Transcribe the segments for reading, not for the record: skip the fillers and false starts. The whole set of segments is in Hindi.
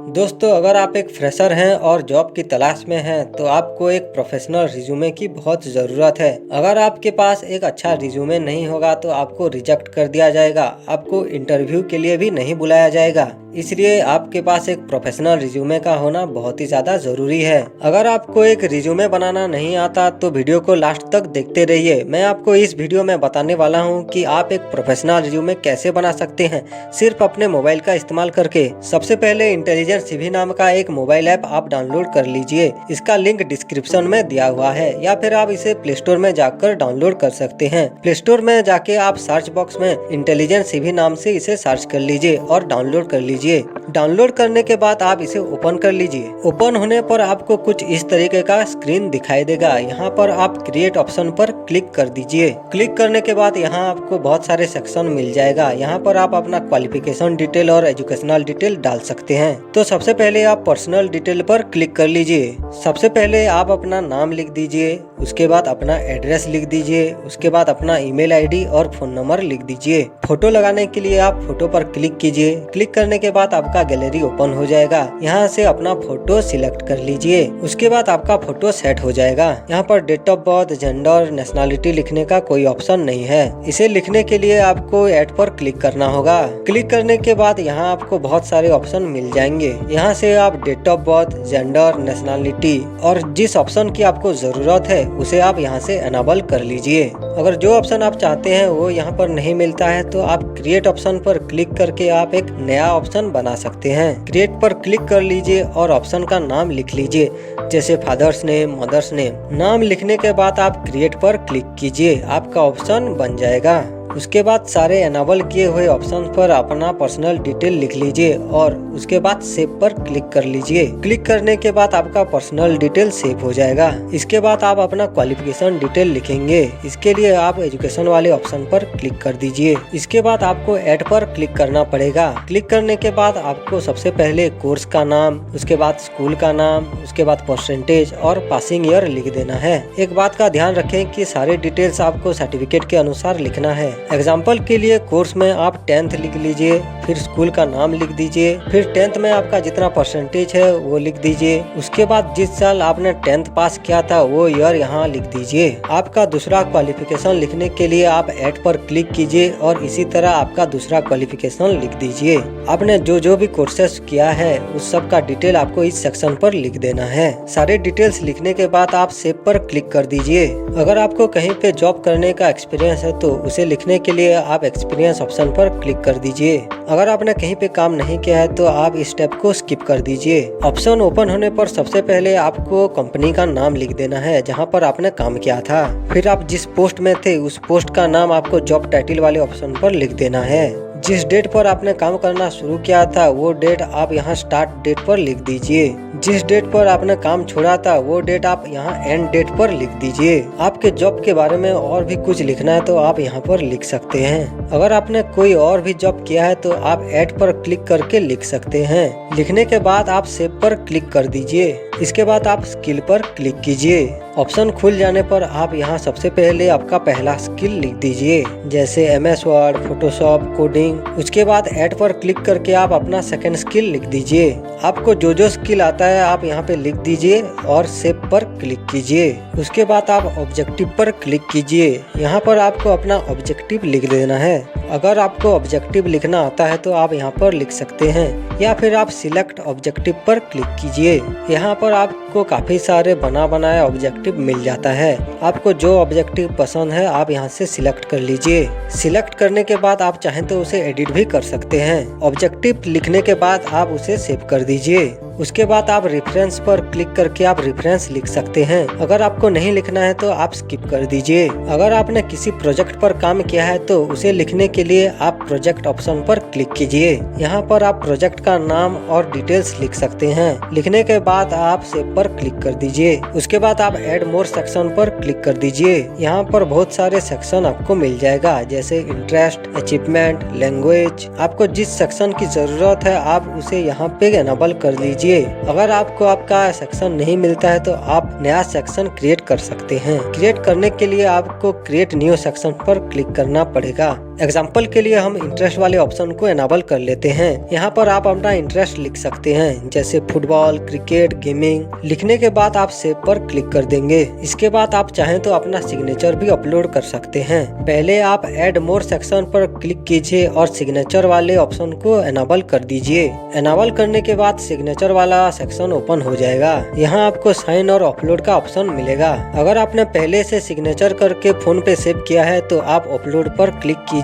दोस्तों, अगर आप एक फ्रेशर हैं और जॉब की तलाश में हैं तो आपको एक प्रोफेशनल रिज्यूमे की बहुत ज़रूरत है। अगर आपके पास एक अच्छा रिज्यूमे नहीं होगा तो आपको रिजेक्ट कर दिया जाएगा, आपको इंटरव्यू के लिए भी नहीं बुलाया जाएगा। इसलिए आपके पास एक प्रोफेशनल रिज्यूमे का होना बहुत ही ज़्यादा ज़रूरी है। अगर आपको एक रिज्यूमे बनाना नहीं आता तो वीडियो को लास्ट तक देखते रहिए। मैं आपको इस वीडियो में बताने वाला हूँ कि आप एक प्रोफेशनल रिज्यूमे कैसे बना सकते हैं सिर्फ अपने मोबाइल का इस्तेमाल करके। सबसे पहले इंटेलिजेंट सीवी नाम का एक मोबाइल ऐप आप डाउनलोड कर लीजिए। इसका लिंक डिस्क्रिप्शन में दिया हुआ है या फिर आप इसे प्ले स्टोर में जाकर डाउनलोड कर सकते हैं। प्ले स्टोर में जाके आप सर्च बॉक्स में इंटेलिजेंट सीवी नाम से इसे सर्च कर लीजिए और डाउनलोड कर लीजिए। डाउनलोड करने के बाद आप इसे ओपन कर लीजिए। ओपन होने पर आपको कुछ इस तरीके का स्क्रीन दिखाई देगा। यहाँ पर आप क्रिएट ऑप्शन पर क्लिक कर दीजिए। क्लिक करने के बाद यहाँ आपको बहुत सारे सेक्शन मिल जाएगा। यहाँ पर आप अपना क्वालिफिकेशन डिटेल और एजुकेशनल डिटेल डाल सकते हैं। तो सबसे पहले आप पर्सनल डिटेल पर क्लिक कर लीजिए। सबसे पहले आप अपना नाम लिख दीजिए, उसके बाद अपना एड्रेस लिख दीजिए, उसके बाद अपना ईमेल आईडी और फोन नंबर लिख दीजिए। फोटो लगाने के लिए आप फोटो पर क्लिक कीजिए। क्लिक करने के बाद आपका गैलरी ओपन हो जाएगा। यहाँ से अपना फोटो सिलेक्ट कर लीजिए। उसके बाद आपका फोटो सेट हो जाएगा। यहाँ पर date of birth, gender, nationality लिखने का कोई ऑप्शन नहीं है। इसे लिखने के लिए आपको ऐड पर क्लिक करना होगा। क्लिक करने के बाद यहाँ आपको बहुत सारे ऑप्शन मिल जाएंगे। यहाँ से आप date of birth, gender, nationality और जिस ऑप्शन की आपको जरूरत है उसे आप यहाँ से एनेबल कर लीजिए। अगर जो ऑप्शन आप चाहते हैं वो यहाँ पर नहीं मिलता है तो आप क्रिएट ऑप्शन पर क्लिक करके आप एक नया ऑप्शन बना सकते हैं। क्रिएट पर क्लिक कर लीजिए और ऑप्शन का नाम लिख लीजिए, जैसे फादर्स नेम, मदर्स नेम। नाम लिखने के बाद आप क्रिएट पर क्लिक कीजिए, आपका ऑप्शन बन जाएगा। उसके बाद सारे एनेबल किए हुए ऑप्शन पर अपना पर्सनल डिटेल लिख लीजिए और उसके बाद सेव पर क्लिक कर लीजिए। क्लिक करने के बाद आपका पर्सनल डिटेल सेव हो जाएगा। इसके बाद आप अपना क्वालिफिकेशन डिटेल लिखेंगे। इसके लिए आप एजुकेशन वाले ऑप्शन पर क्लिक कर दीजिए। इसके बाद आपको ऐड पर क्लिक करना पड़ेगा। क्लिक करने के बाद आपको सबसे पहले कोर्स का नाम, उसके बाद स्कूल का नाम, उसके बाद परसेंटेज और पासिंग ईयर लिख देना है। एक बात का ध्यान रखें कि सारे डिटेल्स आपको सर्टिफिकेट के अनुसार लिखना है। एग्जाम्पल के लिए कोर्स में आप 10th लिख लीजिए, फिर स्कूल का नाम लिख दीजिए, फिर 10th में आपका जितना परसेंटेज है वो लिख दीजिए। उसके बाद जिस साल आपने 10th पास किया था वो ईयर यहाँ लिख दीजिए। आपका दूसरा क्वालिफिकेशन लिखने के लिए आप ऐड पर क्लिक कीजिए और इसी तरह आपका दूसरा क्वालिफिकेशन लिख दीजिए। आपने जो भी कोर्सेस किया है उस सब का डिटेल आपको इस सेक्शन पर लिख देना है। सारे डिटेल्स लिखने के बाद आप सेव पर क्लिक कर दीजिए। अगर आपको कहीं पे जॉब करने का एक्सपीरियंस है तो उसे लिखने के लिए आप एक्सपीरियंस ऑप्शन पर क्लिक कर दीजिए। अगर आपने कहीं पे काम नहीं किया है तो आप इस स्टेप को स्किप कर दीजिए। ऑप्शन ओपन होने पर सबसे पहले आपको कंपनी का नाम लिख देना है जहां पर आपने काम किया था। फिर आप जिस पोस्ट में थे उस पोस्ट का नाम आपको जॉब टाइटल वाले ऑप्शन पर लिख देना है। जिस डेट पर आपने काम करना शुरू किया था वो डेट आप यहाँ स्टार्ट डेट पर लिख दीजिए। जिस डेट पर आपने काम छोड़ा था वो डेट आप यहाँ एंड डेट पर लिख दीजिए। आपके जॉब के बारे में और भी कुछ लिखना है तो आप यहाँ पर लिख सकते हैं। अगर आपने कोई और भी जॉब किया है तो आप ऐड पर क्लिक करके लिख सकते हैं। लिखने के बाद आप सेव पर क्लिक कर दीजिए। इसके बाद आप स्किल पर क्लिक कीजिए। ऑप्शन खुल जाने पर आप यहाँ सबसे पहले आपका पहला स्किल लिख दीजिए, जैसे MS वर्ड, फोटोशॉप, कोडिंग। उसके बाद ऐड पर क्लिक करके आप अपना सेकंड स्किल लिख दीजिए। आपको जो स्किल आता है आप यहाँ पे लिख दीजिए और सेव पर क्लिक कीजिए। उसके बाद आप ऑब्जेक्टिव पर क्लिक कीजिए। यहाँ पर आपको अपना ऑब्जेक्टिव लिख देना है। अगर आपको ऑब्जेक्टिव लिखना आता है तो आप यहाँ पर लिख सकते हैं या फिर आप सिलेक्ट ऑब्जेक्टिव पर क्लिक कीजिए। यहाँ पर आपको काफी सारे बना बनाया ऑब्जेक्टिव मिल जाता है। आपको जो ऑब्जेक्टिव पसंद है आप यहाँ से सिलेक्ट कर लीजिए। सिलेक्ट करने के बाद आप चाहें तो उसे एडिट भी कर सकते हैं। ऑब्जेक्टिव लिखने के बाद आप उसे सेव कर दीजिए। उसके बाद आप रेफरेंस पर क्लिक करके आप रेफरेंस लिख सकते हैं। अगर आपको नहीं लिखना है तो आप स्किप कर दीजिए। अगर आपने किसी प्रोजेक्ट पर काम किया है तो उसे लिखने के लिए आप प्रोजेक्ट ऑप्शन पर क्लिक कीजिए। यहाँ पर आप प्रोजेक्ट का नाम और डिटेल्स लिख सकते हैं। लिखने के बाद आप सेव पर क्लिक कर दीजिए। उसके बाद आप ऐड मोर सेक्शन पर क्लिक कर दीजिए। यहाँ पर बहुत सारे सेक्शन आपको मिल जाएगा, जैसे इंटरेस्ट, अचीवमेंट, लैंग्वेज। आपको जिस सेक्शन की जरूरत है आप उसे यहाँ पे एनेबल कर लीजिए। अगर आपको आपका सेक्शन नहीं मिलता है तो आप नया सेक्शन क्रिएट कर सकते हैं। क्रिएट करने के लिए आपको क्रिएट न्यू सेक्शन पर क्लिक करना पड़ेगा। एग्जाम्पल के लिए हम इंटरेस्ट वाले ऑप्शन को एनाबल कर लेते हैं। यहाँ पर आप अपना इंटरेस्ट लिख सकते हैं, जैसे फुटबॉल, क्रिकेट, गेमिंग। लिखने के बाद आप सेव पर क्लिक कर देंगे। इसके बाद आप चाहें तो अपना सिग्नेचर भी अपलोड कर सकते हैं। पहले आप ऐड मोर सेक्शन पर क्लिक कीजिए और सिग्नेचर वाले ऑप्शन को एनाबल कर दीजिए। एनाबल करने के बाद सिग्नेचर वाला सेक्शन ओपन हो जाएगा। यहाँ आपको साइन और अपलोड का ऑप्शन मिलेगा। अगर आपने पहले से सिग्नेचर करके फोन पे सेव किया है तो आप अपलोड पर क्लिक कीजिए।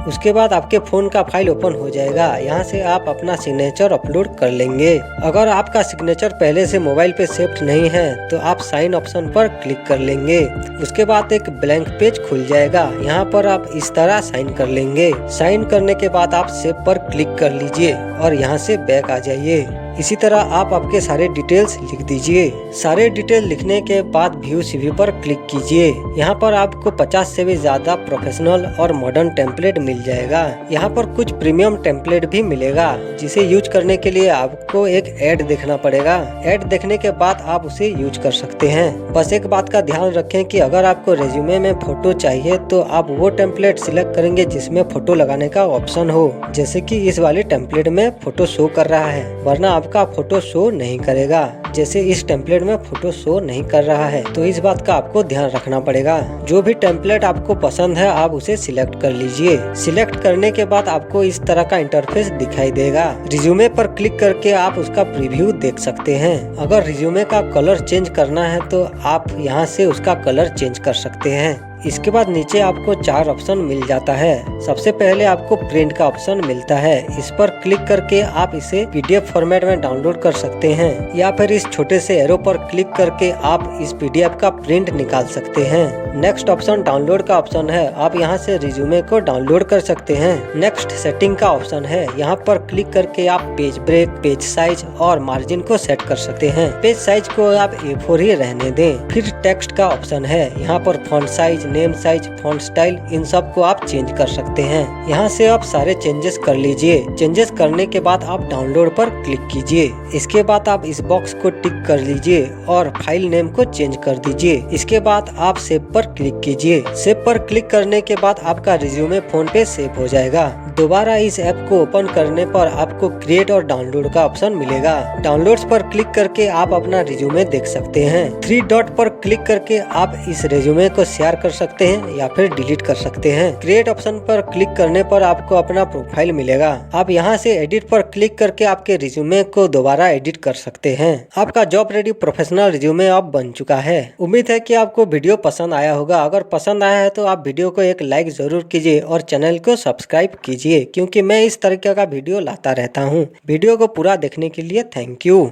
उसके बाद आपके फोन का फाइल ओपन हो जाएगा। यहाँ से आप अपना सिग्नेचर अपलोड कर लेंगे। अगर आपका सिग्नेचर पहले से मोबाइल पे सेव नहीं है तो आप साइन ऑप्शन पर क्लिक कर लेंगे। उसके बाद एक ब्लैंक पेज खुल जाएगा। यहाँ पर आप इस तरह साइन कर लेंगे। साइन करने के बाद आप सेव पर क्लिक कर लीजिए और यहाँ से बैक आ जाइए। इसी तरह आप आपके सारे डिटेल्स लिख दीजिए। सारे डिटेल लिखने के बाद व्यू सीवी पर क्लिक कीजिए। यहाँ पर आपको 50 से भी ज्यादा प्रोफेशनल और मॉडर्न टेम्पलेट मिल जाएगा। यहाँ पर कुछ प्रीमियम टेम्पलेट भी मिलेगा, जिसे यूज करने के लिए आपको एक ऐड देखना पड़ेगा। ऐड देखने के बाद आप उसे यूज कर सकते हैं। बस एक बात का ध्यान रखें कि अगर आपको रेज्यूमे में फोटो चाहिए तो आप वो टेम्पलेट सिलेक्ट करेंगे जिसमें फोटो लगाने का ऑप्शन हो, जैसे कि इस वाले टेम्पलेट में फोटो शो कर रहा है, वरना आपका फोटो शो नहीं करेगा। जैसे इस टेम्पलेट में फोटो शो नहीं कर रहा है, तो इस बात का आपको ध्यान रखना पड़ेगा। जो भी टेम्पलेट आपको पसंद है आप उसे सिलेक्ट कर लीजिए। सिलेक्ट करने के बाद आपको इस तरह का इंटरफेस दिखाई देगा। रिज्यूमे पर क्लिक करके आप उसका प्रीव्यू देख सकते हैं। अगर रिज्यूमे का कलर चेंज करना है तो आप यहाँ से उसका कलर चेंज कर सकते हैं। इसके बाद नीचे आपको 4 ऑप्शन मिल जाता है। सबसे पहले आपको प्रिंट का ऑप्शन मिलता है। इस पर क्लिक करके आप इसे पीडीएफ फॉर्मेट में डाउनलोड कर सकते हैं, या फिर इस छोटे से एरो पर क्लिक करके आप इस पीडीएफ का प्रिंट निकाल सकते हैं। नेक्स्ट ऑप्शन डाउनलोड का ऑप्शन है। आप यहाँ से रिज्यूमे को डाउनलोड कर सकते हैं। नेक्स्ट सेटिंग का ऑप्शन है। यहाँ पर क्लिक करके आप पेज ब्रेक, पेज साइज और मार्जिन को सेट कर सकते हैं। पेज साइज को आप A4 ही रहने दें। फिर टेक्स्ट का ऑप्शन है। यहाँ पर font size, name size, font style, इन सब को आप चेंज कर सकते हैं। यहाँ से आप सारे चेंजेस कर लीजिए। चेंजेस करने के बाद आप डाउनलोड पर क्लिक कीजिए। इसके बाद आप इस बॉक्स को टिक कर लीजिए और फाइल नेम को चेंज कर दीजिए। इसके बाद आप सेव पर क्लिक कीजिए। सेव पर क्लिक करने के बाद आपका रिज्यूमे फोन पे सेव हो जाएगा। दोबारा इस ऐप को ओपन करने पर आपको क्रिएट और डाउनलोड का ऑप्शन मिलेगा। डाउनलोड्स पर क्लिक करके आप अपना रिज्यूमे देख सकते हैं। 3 डॉट पर क्लिक करके आप इस रिज्यूमे को शेयर कर सकते हैं या फिर डिलीट कर सकते हैं। क्रिएट ऑप्शन पर क्लिक करने पर आपको अपना प्रोफाइल मिलेगा। आप यहाँ से एडिट पर क्लिक करके आपके रिज्यूमे को दोबारा एडिट कर सकते हैं। आपका जॉब रेडी प्रोफेशनल रिज्यूमे अब बन चुका है। उम्मीद है कि आपको वीडियो पसंद आया होगा। अगर पसंद आया है तो आप वीडियो को एक लाइक जरूर कीजिए और चैनल को सब्सक्राइब कीजिए, क्योंकि मैं इस तरीके का वीडियो लाता रहता हूँ। वीडियो को पूरा देखने के लिए थैंक यू।